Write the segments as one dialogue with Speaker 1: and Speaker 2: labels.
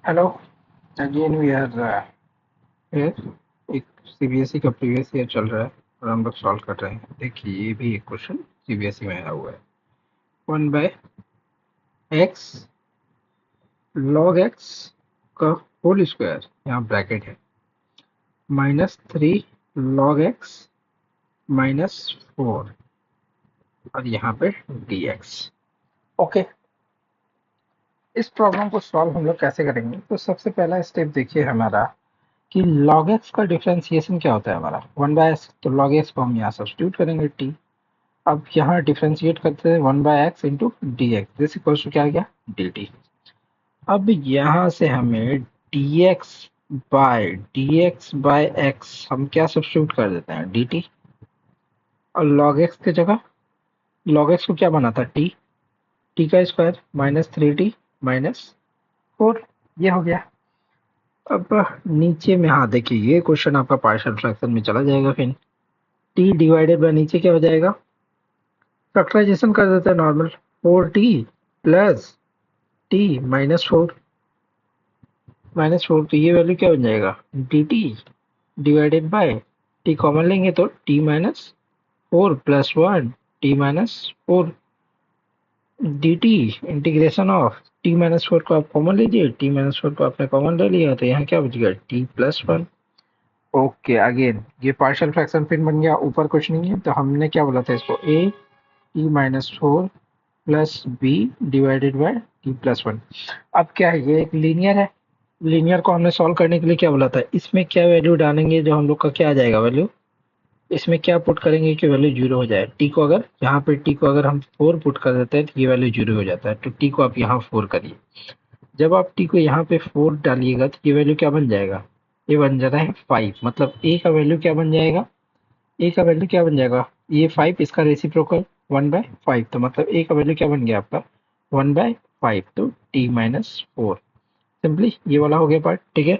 Speaker 1: Hello. Again we are here. एक CBSE का previous year चल रहा है और हम लोग सॉल्व कर रहे हैं। देखिए ये भी एक क्वेश्चन सीबीएसई में आया हुआ है। 1/x log x का होल स्क्वायर, यहाँ ब्रैकेट है, -3 log x -4 और यहाँ पे dx। ओके, इस प्रॉब्लम को सॉल्व हम लोग कैसे करेंगे? तो सबसे पहला स्टेप देखिए हमारा कि log x का डिफरेंशिएशन क्या होता है हमारा 1/x। तो log x को हम यहाँ सब्स्टिट्यूट करेंगे t। अब यहाँ डिफरेंशिएट करते हैं 1/x into D X, this equals to क्या आ गया dt। अब यहाँ से हमें dx बाय x हम क्या सब्स्टिट्यूट कर देते हैं dt, और log x की जगह log x को क्या बना था t का स्क्वायर -3t -4, ये हो गया। अब नीचे में, हाँ देखिए ये क्वेश्चन आपका पार्शियल फ्रैक्शन में चला जाएगा, फिर t डिवाइडेड बाय नीचे क्या हो जाएगा, फैक्टराइजेशन कर देते हैं नॉर्मल, 4t प्लस t -4 तो ये वैल्यू क्या बन जाएगा dt divided by t common लेंगे तो t -4 plus 1 t -4 dt integration of t-4 को आप कॉमन लीजिए, t-4 को आपने कॉमन ले लिया तो यहाँ क्या बच गया t+1। ओके, अगेन ये पार्शियल फ्रैक्शन फिर बन गया, ऊपर कुछ नहीं है तो हमने क्या बोला था इसको a t-4 plus B divided by t+1। अब क्या है, ये एक लीनियर है, लीनियर को हमने सॉल्व करने के लिए क्या बोला था, इसमें क्या वैल्यू डालेंगे जो हम लोग का क्या आ जाएगा वैल्यू, इसमें क्या पुट करेंगे कि वैल्यू जीरो हो जाए। टी को अगर यहाँ पे टी को अगर हम 4 पुट कर देते हैं तो ये वैल्यू जीरो हो जाता है, तो टी को आप यहाँ 4 करिए। जब आप टी को यहाँ पे 4 डालिएगा तो ये वैल्यू क्या बन जाएगा, ये बन जाता है 5। मतलब ए का वैल्यू क्या बन जाएगा, ए का वैल्यू क्या बन जाएगा, ये 5 इसका रेसिप्रोकल 1/5, तो मतलब ए का वैल्यू क्या बन गया आपका 1/5, तो t-4। सिंपली ये वाला हो गया पार्ट, ठीक है।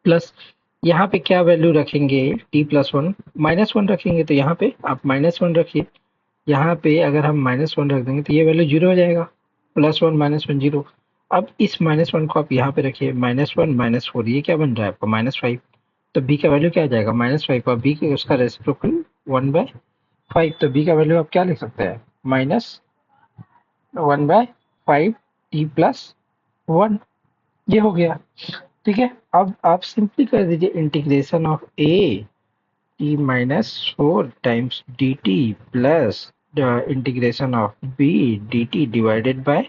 Speaker 1: प्लस यहाँ पे क्या वैल्यू रखेंगे t+1, -1 रखेंगे तो यहाँ पे आप -1 रखिए। यहाँ पे अगर हम -1 रख देंगे तो ये वैल्यू जीरो हो जाएगा, +1 -1 जीरो। अब इस -1 को आप यहाँ पे रखिए, -1 -4 ये क्या बन रहा है आपका -5, तो b का वैल्यू क्या आ जाएगा -5, और b के उसका रेसिप्रोकल 1/5, तो b का वैल्यू आप क्या लिख सकते हैं -1/5 t+1, ये हो गया, ठीक है। अब आप सिंपली कर दीजिए integration of a t-4 times dt plus integration of b dt divided by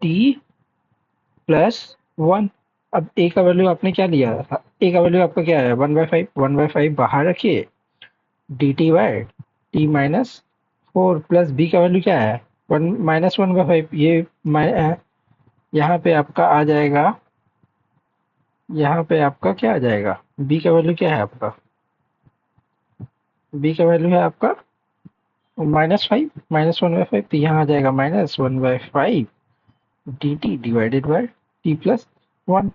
Speaker 1: t+1। अब a का वैल्यू आपने क्या लिया, a का वैल्यू आपका क्या है 1/5, 1/5 बाहर रखिए, dt by t-4 plus b का वैल्यू क्या है 1/5, ये यहाँ पे आपका आ जाएगा, यहाँ पे आपका क्या आ जाएगा, b का वैल्यू क्या है आपका, b का वैल्यू है आपका -5 -1/5, तो यहाँ आ जाएगा -1/5 dt डिवाइडेड बाय t+1।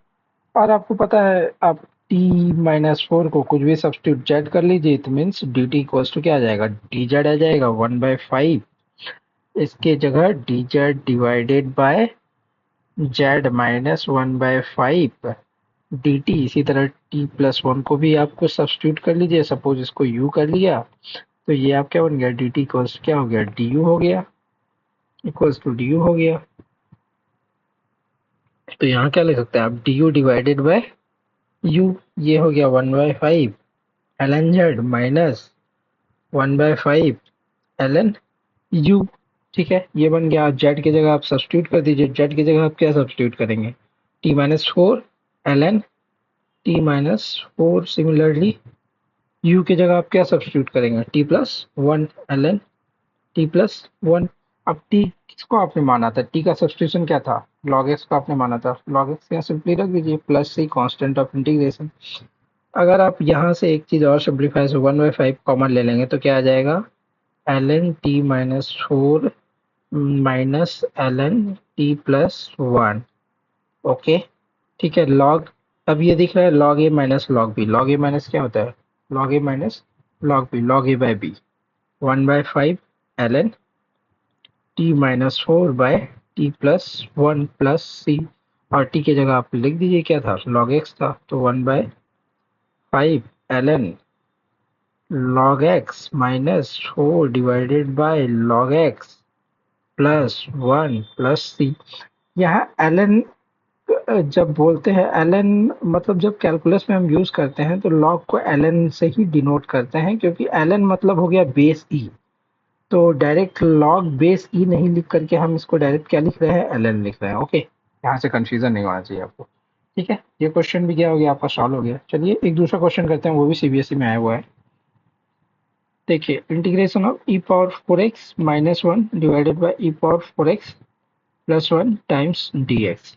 Speaker 1: और आपको पता है आप t-4 को कुछ भी सब्स्टिट्यूट जेड कर लीजिए, तो मीन्स dt इक्वल्स टू क्या आ जाएगा dz आ जाएगा 1/5, इसके जगह dz divided by z -1/5 dt। इसी तरह t+1 को भी आपको सब्स्टिट्यूट कर लीजिए, सपोज इसको u कर लिया तो ये आप क्या बन गया dt इक्वल्स क्या हो गया du हो गया, इक्वल्स टू du हो गया। तो यहाँ क्या लिख सकते हैं आप du डिवाइडेड बाय u, ये हो गया 1/5 ln z minus 1/5 ln u, ठीक है। ये बन गया, z की जगह आप सब्स्टिट्यूट कर दीजिए, z की जगह आप क्या सब्स्टिट्यूट करेंगे t-4 ln t-4, similarly u की जगह आप क्या सब्स्टिट्यूट करेंगे t+1 ln t+1। अब t किसको आपने माना था, t का सब्स्टिट्यूशन क्या था log x को आपने माना था, log x यहाँ सिंपली रख दीजिए plus c constant of integration. अगर आप यहाँ से एक चीज और सिंप्लीफाई से 1/5 कॉमन ले लेंगे तो क्या आ जाएगा ln t-4 minus ln t+1। Okay, ठीक है। log, अब ये दिख रहा है log a minus log b, log a minus क्या होता है log a minus log a by b, 1/5 ln t-4 by t+1 plus c। और टी की जगह आप लिख दीजिए क्या था, log x था, तो 1/5 ln log x minus 4 divided by log x plus 1 plus C. यहाँ ln जब बोलते हैं ln, मतलब जब कैलकुलस में हम यूज करते हैं तो log को ln से ही डिनोट करते हैं, क्योंकि ln मतलब हो गया बेस ई। तो डायरेक्ट log बेस ई नहीं लिख करके हम इसको डायरेक्ट क्या लिख रहे हैं, ln लिख रहे हैं। ओके, यहाँ से कंफ्यूजन नहीं होना चाहिए आपको। ठीक है, ये क्वेश्चन भी क्या हो गया आपका, सॉल्व हो गया। चलिए एक दूसरा क्वेश्चन करते हैं, वो भी सीबीएसई में आया हुआ है। देखिए, integration of E power 4x minus 1 divided by E power 4x plus 1 times dx।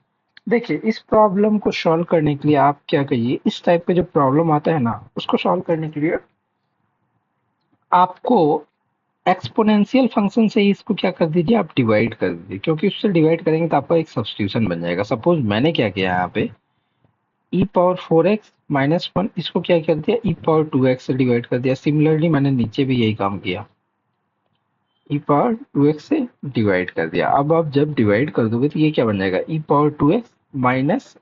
Speaker 1: देखिए, इस प्रॉब्लम को सॉल्व करने के लिए आप क्या करिए, इस टाइप का जो प्रॉब्लम आता है ना, उसको सॉल्व करने के लिए आपको एक्सपोनेंशियल फंक्शन से ही इसको क्या कर दीजिए, आप डिवाइड कर दीजिए, क्योंकि उससे डिवाइड करेंगे तो आपका एक सब्स्टिट्यूशन बन जाएगा। सपोज मैंने क्या किया यहाँ पे, ई पावर 4x माइनस 1 इसको क्या कर दिया, ई पावर 2x से डिवाइड कर दिया। सिमिलरली मैंने नीचे भी यही काम किया, ई पावर 2x से डिवाइड कर दिया। अब आप जब डिवाइड कर दोगे तो ये क्या बन जाएगा, ई पावर 2x माइनस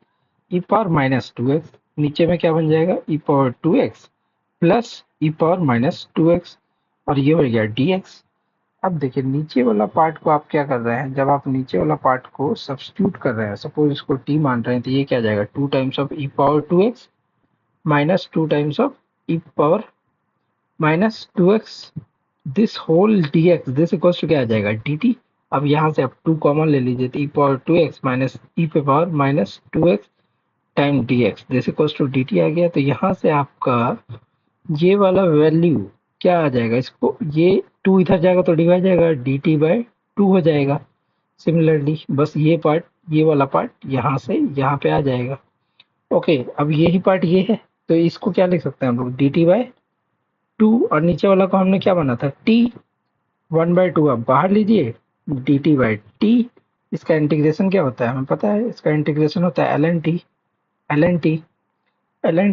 Speaker 1: ई पावर माइनस 2x, नीचे में क्या बन जाएगा, ई पावर 2x प्लस ई पावर माइनस 2x, और ये हो गया dx। अब देखिए, नीचे वाला पार्ट को आप क्या कर रहे हैं, जब आप नीचे वाला पार्ट को सब्स्टिट्यूट कर रहे हैं, सपोज इसको t मान रहे हैं, तो ये क्या जाएगा, 2 times of E power 2x minus 2 times of E power minus 2x, this whole dx, this equals to क्या आ जाएगा, dt। अब यहाँ से आप 2 कॉमन ले लीजिए, तो ई पावर 2x माइनस ई पे power minus 2x time dx, this equals to dt आ गया। तो यहाँ से आपका ये वाला वैल्यू क्या आ जाएगा, इसको ये 2 इधर जाएगा तो डिवाइड जाएगा, dt बाय 2 हो जाएगा। सिमिलरली बस ये पार्ट, ये वाला पार्ट यहाँ से यहाँ पे आ जाएगा। ओके, अब यही पार्ट ये है, तो इसको क्या लिख सकते हैं हम लोग, dt बाय 2, और नीचे वाला को हमने क्या बना था, t 1/2, आप बाहर लीजिए, dt बाय t। इसका इंटीग्रेशन क्या होता है हमें पता है, इसका इंटीग्रेशन होता है ln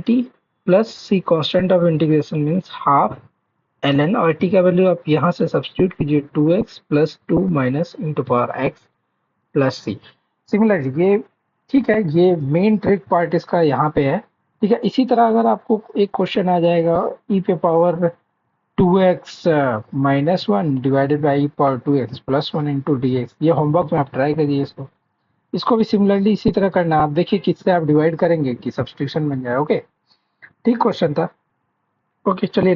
Speaker 1: t plus c, constant of integration means half ln, और t का वैल्यू आप यहाँ से सब्स्टिट्यूट कीजिए, 2x plus 2 minus into power x plus C. Similarly ये ठीक है, ये मेन ट्रिक पार्ट इसका यहाँ पे है। ठीक है, इसी तरह अगर आपको एक क्वेश्चन आ जाएगा, e पे power 2x minus 1 divided by E power 2x plus 1 into dx, ये होमवर्क में आप ट्राई करिए इसको। इसको भी सिमिलरली इसी तरह करना, आप देखिए किससे आप डिवाइड करेंगे कि सब्स्टिट्यूशन बन जाए। ओके, ठीक क्वेश्चन था। ओके, चलिए।